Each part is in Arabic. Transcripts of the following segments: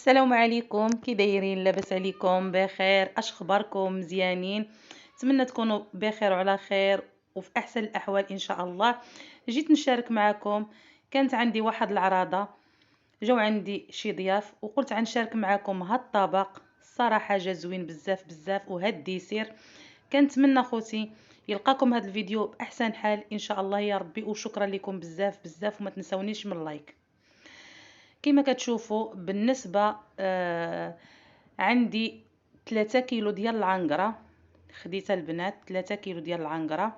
السلام عليكم، كي دايرين؟ لاباس عليكم؟ بخير؟ اش اخباركم؟ مزيانين؟ نتمنى تكونوا بخير وعلى خير وفي احسن الاحوال ان شاء الله. جيت نشارك معكم، كانت عندي واحد العراضه، جاو عندي شي ضياف وقلت غنشارك معكم هاد الطبق. الصراحه جا زوين بزاف بزاف، وهاد الديسير كنتمنى خوتي يلقاكم هاد الفيديو باحسن حال ان شاء الله يا ربي. وشكرا لكم بزاف بزاف، وما تنسونيش من اللايك. كما كتشوفوا بالنسبه عندي 3 كيلو ديال العنقره، خديتها البنات 3 كيلو ديال العنقره.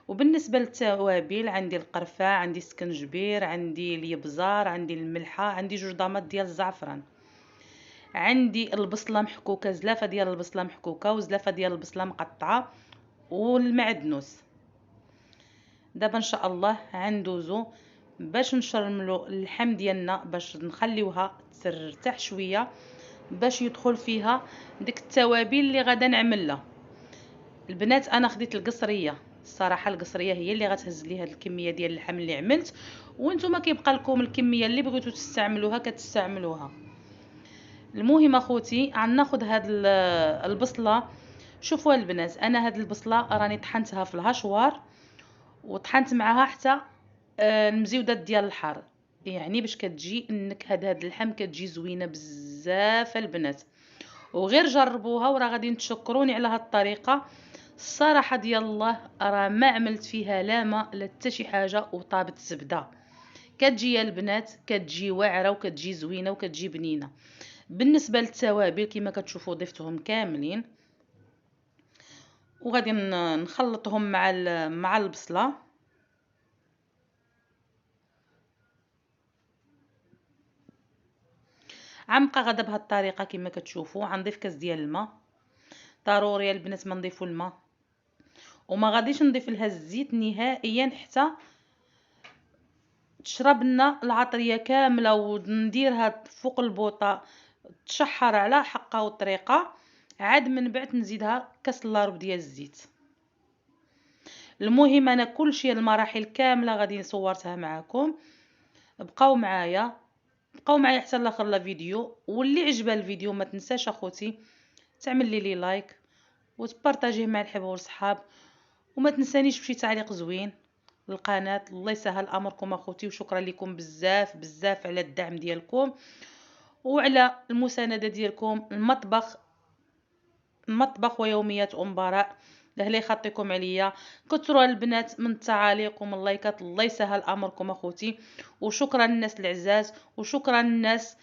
وبالنسبه للتوابل عندي القرفه، عندي السكنجبير، عندي اليبزار، عندي الملحه، عندي 2 ضامات ديال الزعفران، عندي البصله محكوكه، زلافه ديال البصله محكوكه وزلافه ديال البصله مقطعه، والمعدنوس. دابا ان شاء الله غندوزو باش نشرملو اللحم ديالنا، باش نخليوها ترتاح شويه باش يدخل فيها ديك التوابل اللي غادا نعملها. البنات انا خديت القصريه، الصراحه القصريه هي اللي غتهز لي هاد الكميه ديال اللحم اللي عملت، وانتم كيبقى لكم الكميه اللي بغيتو تستعملوها كتستعملوها. المهم اخوتي غناخذ هاد البصله. شوفوا البنات، انا هاد البصله راني طحنتها في الهشوار وطحنت معها حتى المزيودات ديال الحار، يعني باش كتجي النكهه هاد اللحم كتجي زوينه بزاف البنات. وغير جربوها وراه غادي تشكروني على هاد الطريقه. الصراحه ديال الله راه ما عملت فيها لا ما لا حتى شي حاجه، وطابت الزبده كتجي يا البنات، كتجي واعره وكتجي زوينه وكتجي بنينه. بالنسبه للتوابل كما كتشوفوا ضفتهم كاملين، وغادي نخلطهم مع البصله. غنبقى غادا بهاد الطريقه كما كتشوفوا. غنضيف كاس ديال الماء، ضروري البنات ما نضيفوا الماء، وما غاديش نضيف لها الزيت نهائيا حتى تشرب لنا العطريه كامله، ونديرها فوق البوطه تشحر على حقها وطريقه. عاد من بعد نزيدها كاس لارب ديال الزيت. المهم انا كلشي المراحل كامله غادي صورتها معكم. بقاو معايا، بقاو معايا حتى لاخر لا فيديو. واللي عجبها الفيديو ما تنساش اخوتي تعمل لي لايك وتبارطاجيه مع الحباب والصحاب، وما تنسانيش بشي تعليق زوين للقناه. الله يسهل امركم اخوتي، وشكرا لكم بزاف بزاف على الدعم ديالكم وعلى المسانده ديالكم. المطبخ ويوميات ام براء، لهلا يخطيكم عليا. كثروا البنات من التعاليق ومن اللايكات، الله يسهل امركم اخوتي. وشكرا للناس العزاز، وشكرا للناس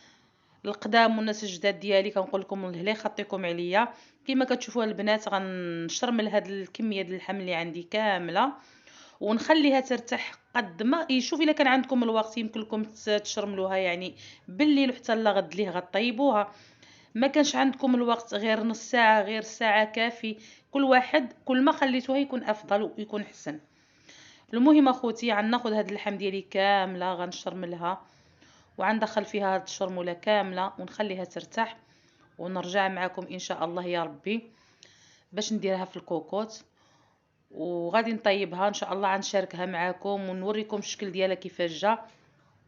القدام والناس الجداد ديالي، كنقول لكم لهلا يخطيكم عليا. كما كتشوفوا البنات غنشرمل هاد الكميه ديال اللحم اللي عندي كامله ونخليها ترتاح قد ما يشوف. الا كان عندكم الوقت يمكن لكم تشرملوها يعني بالليل حتى لغد ليه غطيبوها. ما كانش عندكم الوقت غير نص ساعه، غير ساعه كافي. كل واحد كل ما خليتوها يكون افضل ويكون احسن. المهم اخوتي غناخذ هاد اللحم ديالي كامله غنشرملها، وغندخل فيها هاد الشرموله كامله ونخليها ترتاح، ونرجع معكم ان شاء الله يا ربي باش نديرها في الكوكوت. وغادي نطيبها ان شاء الله، غنشاركها معكم ونوريكم الشكل ديالها كيفاش جا.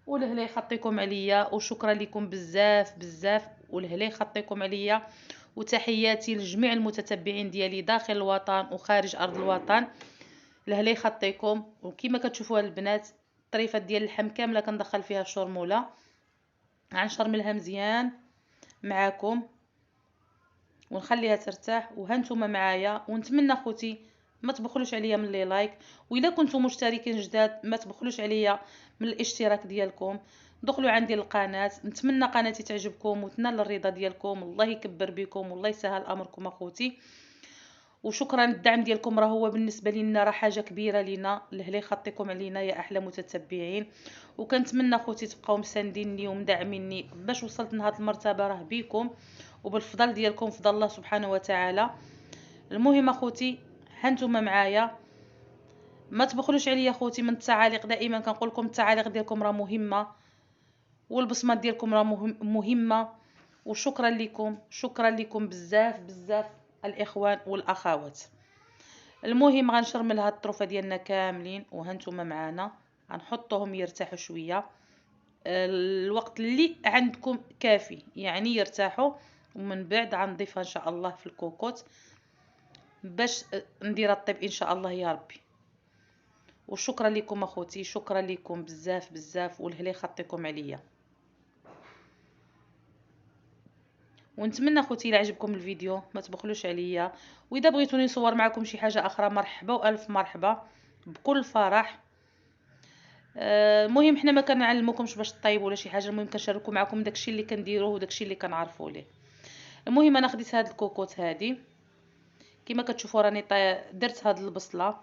ولهلا يخطيكم عليا، وشكرا لكم بزاف بزاف، ولهلا يخطيكم عليا. وتحياتي لجميع المتتبعين ديالي داخل الوطن وخارج ارض الوطن، لهلا يخطيكم. وكما كتشوفوا البنات الطريفات ديال اللحم كامله كندخل فيها الشرموله، غنشرملها مزيان معاكم ونخليها ترتاح. وهانتوما معايا، ونتمنى خوتي ما تبخلوش عليا من لي لايك، واذا كنتم مشتركين جداد ما تبخلوش عليا من الاشتراك ديالكم. دخلوا عندي القناه، نتمنى قناتي تعجبكم وتنال الرضا ديالكم. الله يكبر بكم والله يسهل امركم اخوتي. وشكرا الدعم ديالكم راه هو بالنسبه لينا راه حاجه كبيره لينا، لهلا يخطيكم علينا يا احلى متتبعين. وكنتمنى خوتي تبقاو مسانديني ومدعميني باش وصلت لهاد المرتبه، راه بيكم وبالفضل ديالكم فضل الله سبحانه وتعالى. المهم اخوتي هانتوما معايا، ما تبخلوش عليا اخوتي من التعاليق. دائما كنقول لكم التعاليق ديالكم راه مهمه، والبصمات ديالكم راه مهمه. وشكرا لكم، شكرا لكم بزاف بزاف الاخوان والاخوات. المهم غنشرمل هاد الطروفه ديالنا كاملين وهانتوما معانا، غنحطوهم يرتاحوا شويه الوقت اللي عندكم كافي، يعني يرتاحوا. ومن بعد غنضيفها ان شاء الله في الكوكوط باش ندير الطيب ان شاء الله يا ربي. وشكرا لكم اخوتي، شكرا لكم بزاف بزاف، والهلا يخطيكم عليا. ونتمنى اخوتي الا عجبكم الفيديو ما تبخلوش عليا، واذا بغيتوني نصور معكم شي حاجه اخرى مرحبا والف مرحبا بكل فرح. المهم حنا ما كنعلموكمش باش طيبوا ولا شي حاجه، المهم كنشاركوا معكم داكشي اللي كنديروه وداكشي اللي كنعرفوا ليه. المهم انا خديت هاد الكوكوط هادي كما كتشوفوا راني درت هاد البصله،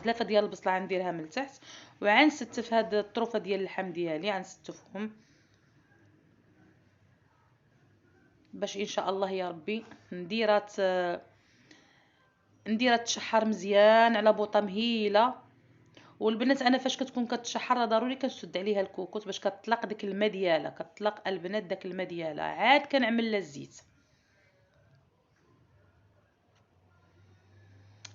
زلافه ديال البصله غنديرها من التحت، وغنستف هاد الطروفه ديال اللحم ديالي غنستفهم باش ان شاء الله يا ربي نديرها تشحر مزيان على بوطه مهيله. والبنات انا فاش كتكون كتشحر ضروري كنشد عليها الكوكوط باش كتطلق ديك الماء ديالها، كتطلق البنات داك الماء ديالها، عاد كنعمل لها الزيت.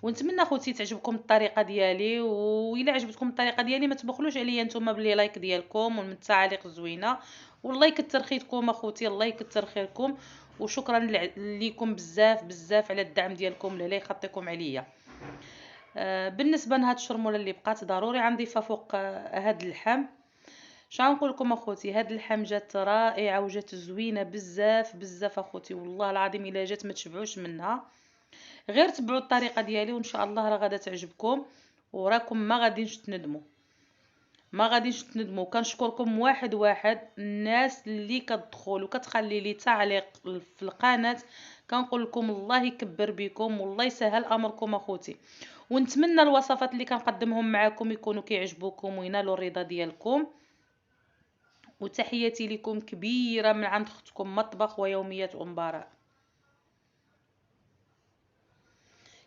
ونتمنى اخوتي تعجبكم الطريقه ديالي، والا عجبتكم الطريقه ديالي ما تبخلوش عليا نتوما بلي لايك ديالكم ومن التعاليق الزوينه. والله يكثر خيركم اخوتي، الله يكثر خيركم، وشكرا لكم بزاف بزاف على الدعم ديالكم، الله يخطيكم عليا. بالنسبه لهاد الشرموله اللي بقات ضروري غنضيفها فوق هاد اللحم. غنقول لكم اخوتي هاد اللحم جات رائعه وجات زوينه بزاف بزاف اخوتي، والله العظيم الا جات ما تشبعوش منها. غير تبعوا الطريقه ديالي وان شاء الله راه غادا تعجبكم، وراكم ما غاديش تندموا، ما غاديش تندموا. كنشكركم واحد واحد الناس اللي كتدخل وكتخلي لي تعليق في القناه، كنقول لكم الله يكبر بكم والله يسهل امركم اخوتي. ونتمنى الوصفات اللي كنقدمهم معكم يكونوا كيعجبوكم وينالوا الرضا ديالكم. وتحياتي لكم كبيره من عند اختكم مطبخ ويوميات ام براء.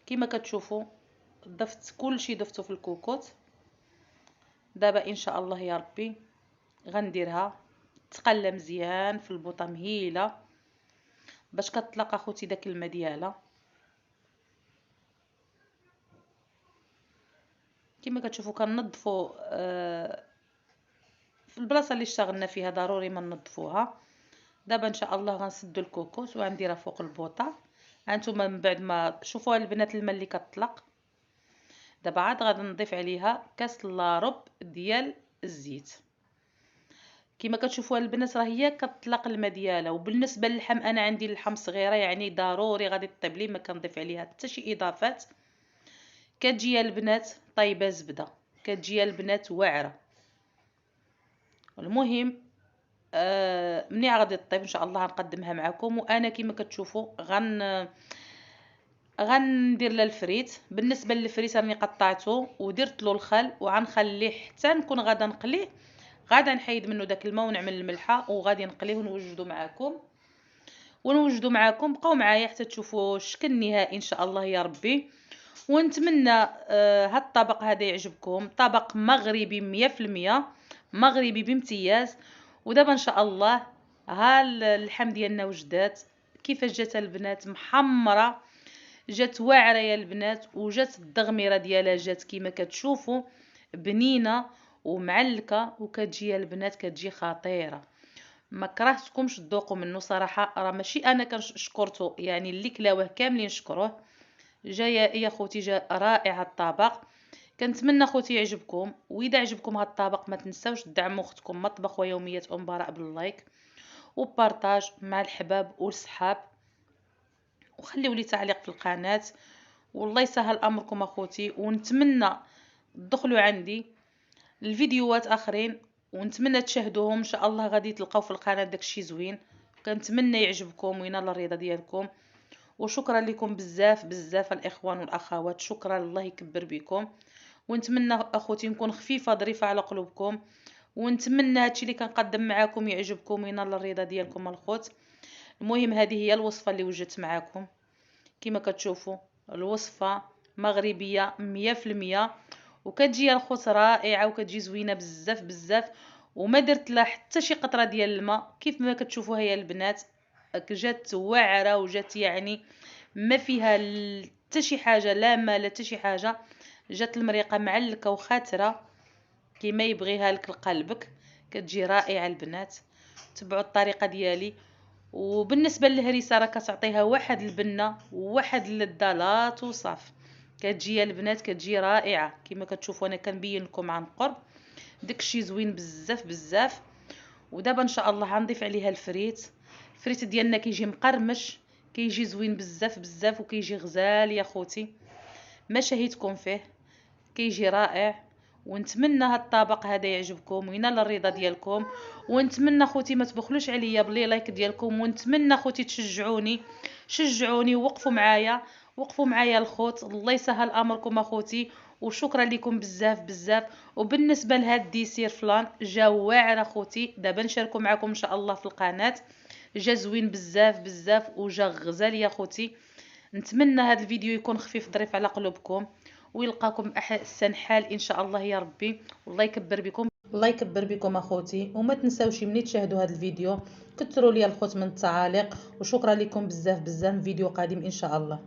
كما كتشوفوا ضفت كلشي، ضفته في الكوكوط. دابا ان شاء الله يا ربي غنديرها تقلى مزيان في البوطه مهيله باش كتطلق اخوتي داك الماء ديالها. كما كتشوفوا كننظفوا في البلاصه اللي اشتغلنا فيها ضروري ما ننظفوها. دابا ان شاء الله غنسدو الكوكوط وغنديرها فوق البوطه. هانتوما من بعد ما شوفوا البنات الماء اللي كتطلق، دابا عاد غادي نضيف عليها كاس لارب ديال الزيت. كما كتشوفوا البنات راه هي كتطلق الماء ديالها. وبالنسبه للحم انا عندي اللحم صغيره، يعني ضروري غادي طيب لي، ما كنضيف عليها حتى شي اضافات. كتجي البنات طيبه زبده، كتجي البنات واعره. المهم مني غادي طيب ان شاء الله غنقدمها معكم. وانا كما كتشوفوا غندير لها الفريت. بالنسبه للفريت راني قطعته ودرت له الخل وغنخليه حتى نكون غادا نقليه، غادا نحيد منه داك الماء ونعمل الملحه وغادي نقليه ونوجدو معاكم. بقاو معايا حتى تشوفوا الشكل النهائي ان شاء الله يا ربي. ونتمنى هاد الطبق هذا يعجبكم، طبق مغربي 100% مغربي بامتياز. ودابا ان شاء الله ها اللحم ديالنا وجدات كيفاش جات البنات، محمره، جات واعره يا البنات، وجات الدغميره ديالها جات كيما كتشوفوا بنينه ومعلكه، وكتجي البنات كتجي خطيره. ما كرهتكمش تذوقوا منه صراحه، راه ماشي انا كنشكرته، يعني اللي كلاوه كاملين شكروه. جايه يا خوتي جا رائع الطبق. كنتمنى خوتي يعجبكم، واذا عجبكم هذا الطبق ما تنساوش تدعموا اختكم مطبخ ويوميات ام براء باللايك وبارطاج مع الحباب والصحاب، وخليوا لي تعليق في القناه. والله يسهل امركم اخوتي. ونتمنى تدخلوا عندي الفيديوهات اخرين ونتمنى تشاهدوهم ان شاء الله، غادي تلقاو في القناه داكشي زوين. كنتمنى يعجبكم وينال الرضا ديالكم. وشكرا لكم بزاف بزاف الاخوان والاخوات، شكرا الله يكبر بكم. ونتمنى اخوتي نكون خفيفه ظريفه على قلوبكم، ونتمنى هادشي اللي كنقدم معاكم يعجبكم وينال الرضا ديالكم الخوت. المهم هذه هي الوصفه اللي وجدت معاكم. كما كتشوفوا الوصفه مغربيه 100%، وكتجي الخوت رائعه وكتجي زوينه بزاف بزاف. وما درت لها حتى شي قطره ديال الماء، كيف ما كتشوفوا هي البنات جات واعره وجات يعني ما فيها حتى شي حاجه، لا ما لا حتى شي حاجه. جات المريقه معلكه وخاتره كيما يبغيها لك قلبك. كتجي رائعه البنات. تبعوا الطريقه ديالي. وبالنسبه للهريسه راه كتعطيها واحد البنه وواحد اللذالات وصافي. كتجي يا البنات كتجي رائعه كما كتشوفوا انا كنبين لكم عن قرب. داكشي زوين بزاف بزاف. ودابا ان شاء الله غنضيف عليها الفريت. الفريت ديالنا كيجي مقرمش، كيجي زوين بزاف بزاف وكيجي غزال يا خوتي. ما شهيتكم فيه، كيجي رائع. ونتمنى هاد الطبق هذا يعجبكم وينال الرضا ديالكم. ونتمنى خوتي ما تبخلوش عليا بلي لايك ديالكم. ونتمنى خوتي شجعوني ووقفوا معايا. وقفوا معايا الخوت، الله يسهل امركم اخوتي. وشكرا لكم بزاف بزاف. وبالنسبه لهاد ديسير فلان جا واعر اخوتي، دابا نشاركو معكم ان شاء الله في القناه. جا زوين بزاف بزاف وجا غزال يا خوتي. نتمنى هذا الفيديو يكون خفيف ظريف على قلوبكم ويلقاكم احسن حال ان شاء الله يا ربي. والله يكبر بكم، الله يكبر بكم اخوتي. وما تنساوش ملي تشاهدوا هذا الفيديو كثروا لي الخوت من التعاليق. وشكرا لكم بزاف بزاف. فيديو قادم ان شاء الله.